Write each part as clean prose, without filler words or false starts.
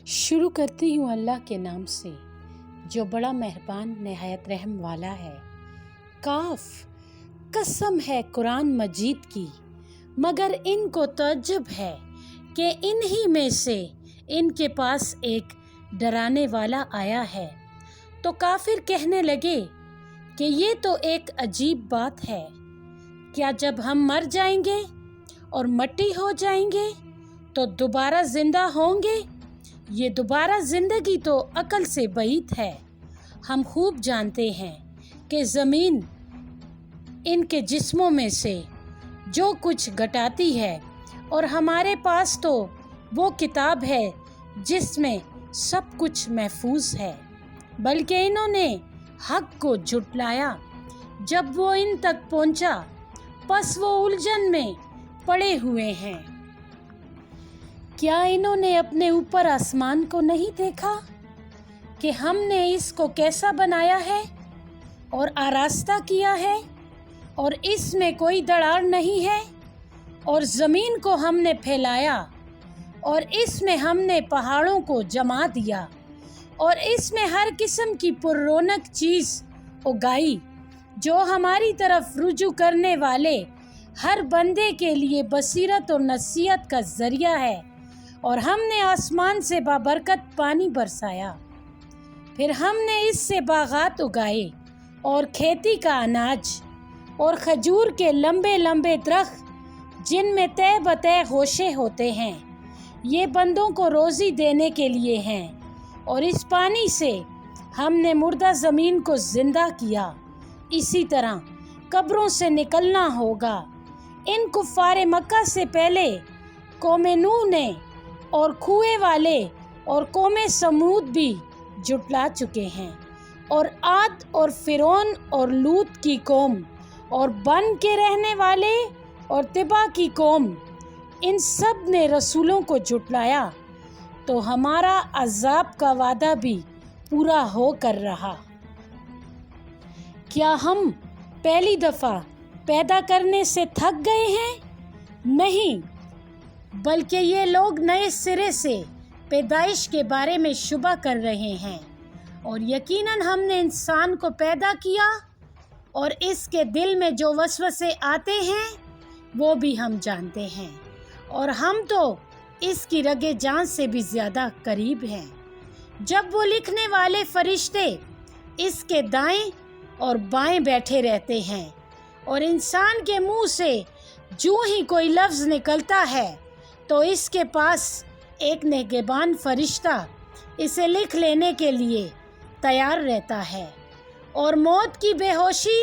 شروع کرتی ہوں اللہ کے نام سے جو بڑا مہربان نہایت رحم والا ہے۔ کاف، قسم ہے قرآن مجید کی، مگر ان کو تعجب ہے کہ انہی میں سے ان کے پاس ایک ڈرانے والا آیا ہے۔ تو کافر کہنے لگے کہ یہ تو ایک عجیب بات ہے، کیا جب ہم مر جائیں گے اور مٹی ہو جائیں گے تو دوبارہ زندہ ہوں گے؟ یہ دوبارہ زندگی تو عقل سے بعید ہے۔ ہم خوب جانتے ہیں کہ زمین ان کے جسموں میں سے جو کچھ گھٹاتی ہے، اور ہمارے پاس تو وہ کتاب ہے جس میں سب کچھ محفوظ ہے، بلکہ انہوں نے حق کو جھٹلایا جب وہ ان تک پہنچا، پس وہ الجھن میں پڑے ہوئے ہیں۔ کیا انہوں نے اپنے اوپر آسمان کو نہیں دیکھا کہ ہم نے اس کو کیسا بنایا ہے اور آراستہ کیا ہے، اور اس میں کوئی دراڑ نہیں ہے؟ اور زمین کو ہم نے پھیلایا، اور اس میں ہم نے پہاڑوں کو جما دیا، اور اس میں ہر قسم کی پر رونق چیز اگائی جو ہماری طرف رجوع کرنے والے ہر بندے کے لیے بصیرت اور نصیحت کا ذریعہ ہے۔ اور ہم نے آسمان سے بابرکت پانی برسایا، پھر ہم نے اس سے باغات اگائے اور کھیتی کا اناج اور کھجور کے لمبے لمبے درخت جن میں تہ بتہ گوشے ہوتے ہیں، یہ بندوں کو روزی دینے کے لیے ہیں۔ اور اس پانی سے ہم نے مردہ زمین کو زندہ کیا، اسی طرح قبروں سے نکلنا ہوگا۔ ان کفار مکہ سے پہلے قوم نوح نے اور کوے والے اور قوم سمود بھی جھٹلا چکے ہیں، اور عاد اور فرعون اور لوط کی قوم اور بن کے رہنے والے اور طبع کی قوم، ان سب نے رسولوں کو جھٹلایا، تو ہمارا عذاب کا وعدہ بھی پورا ہو کر رہا۔ کیا ہم پہلی دفعہ پیدا کرنے سے تھک گئے ہیں؟ نہیں، بلکہ یہ لوگ نئے سرے سے پیدائش کے بارے میں شبہ کر رہے ہیں۔ اور یقیناً ہم نے انسان کو پیدا کیا، اور اس کے دل میں جو وسوسے آتے ہیں وہ بھی ہم جانتے ہیں، اور ہم تو اس کی رگِ جان سے بھی زیادہ قریب ہیں۔ جب وہ لکھنے والے فرشتے اس کے دائیں اور بائیں بیٹھے رہتے ہیں، اور انسان کے منہ سے جو ہی کوئی لفظ نکلتا ہے تو اس کے پاس ایک نگہبان فرشتہ اسے لکھ لینے کے لیے تیار رہتا ہے، اور موت کی بے ہوشی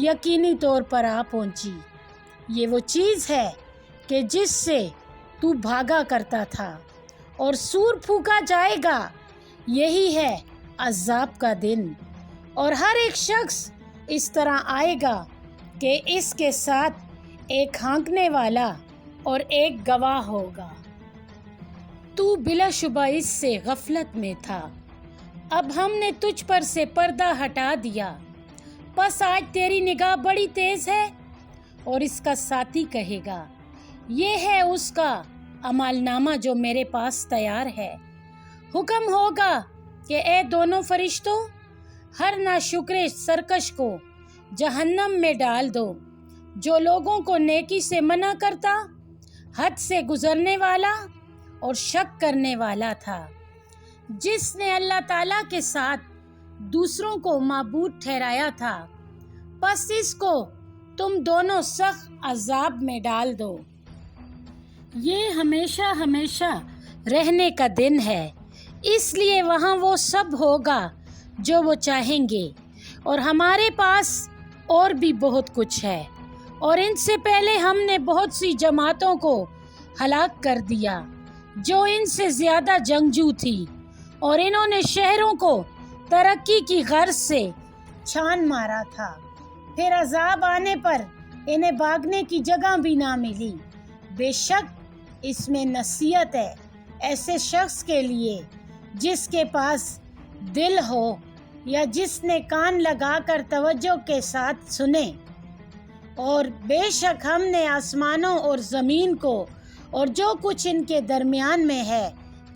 یقینی طور پر آ پہنچی۔ یہ وہ چیز ہے کہ جس سے تو بھاگا کرتا تھا، اور سور پھونکا جائے گا، یہی ہے عذاب کا دن، اور ہر ایک شخص اس طرح آئے گا کہ اس کے ساتھ ایک ہانکنے والا اور ایک گواہ ہوگا۔ تو بلا شبہ اس سے غفلت میں تھا، اب ہم نے تجھ پر سے پردہ ہٹا دیا، پس آج تیری نگاہ بڑی تیز ہے۔ اور اس کا ساتھی کہے گا، یہ ہے اس کا اعمال نامہ جو میرے پاس تیار ہے۔ حکم ہوگا کہ اے دونوں فرشتوں، ہر ناشکر سرکش کو جہنم میں ڈال دو، جو لوگوں کو نیکی سے منع کرتا، حد سے گزرنے والا اور شک کرنے والا تھا، جس نے اللہ تعالیٰ کے ساتھ دوسروں کو معبود ٹھہرایا تھا، پس اس کو تم دونوں سخت عذاب میں ڈال دو۔ یہ ہمیشہ ہمیشہ رہنے کا دن ہے، اس لیے وہاں وہ سب ہوگا جو وہ چاہیں گے، اور ہمارے پاس اور بھی بہت کچھ ہے، اور ان سے پہلے ہم نے بہت سی جماعتوں کو ہلاک کر دیا جو ان سے زیادہ جنگجو تھی، اور انہوں نے شہروں کو ترقی کی غرض سے چھان مارا تھا، پھر عذاب آنے پر انہیں بھاگنے کی جگہ بھی نہ ملی۔ بے شک اس میں نصیحت ہے ایسے شخص کے لیے جس کے پاس دل ہو، یا جس نے کان لگا کر توجہ کے ساتھ سنے۔ اور بے شک ہم نے آسمانوں اور زمین کو اور جو کچھ ان کے درمیان میں ہے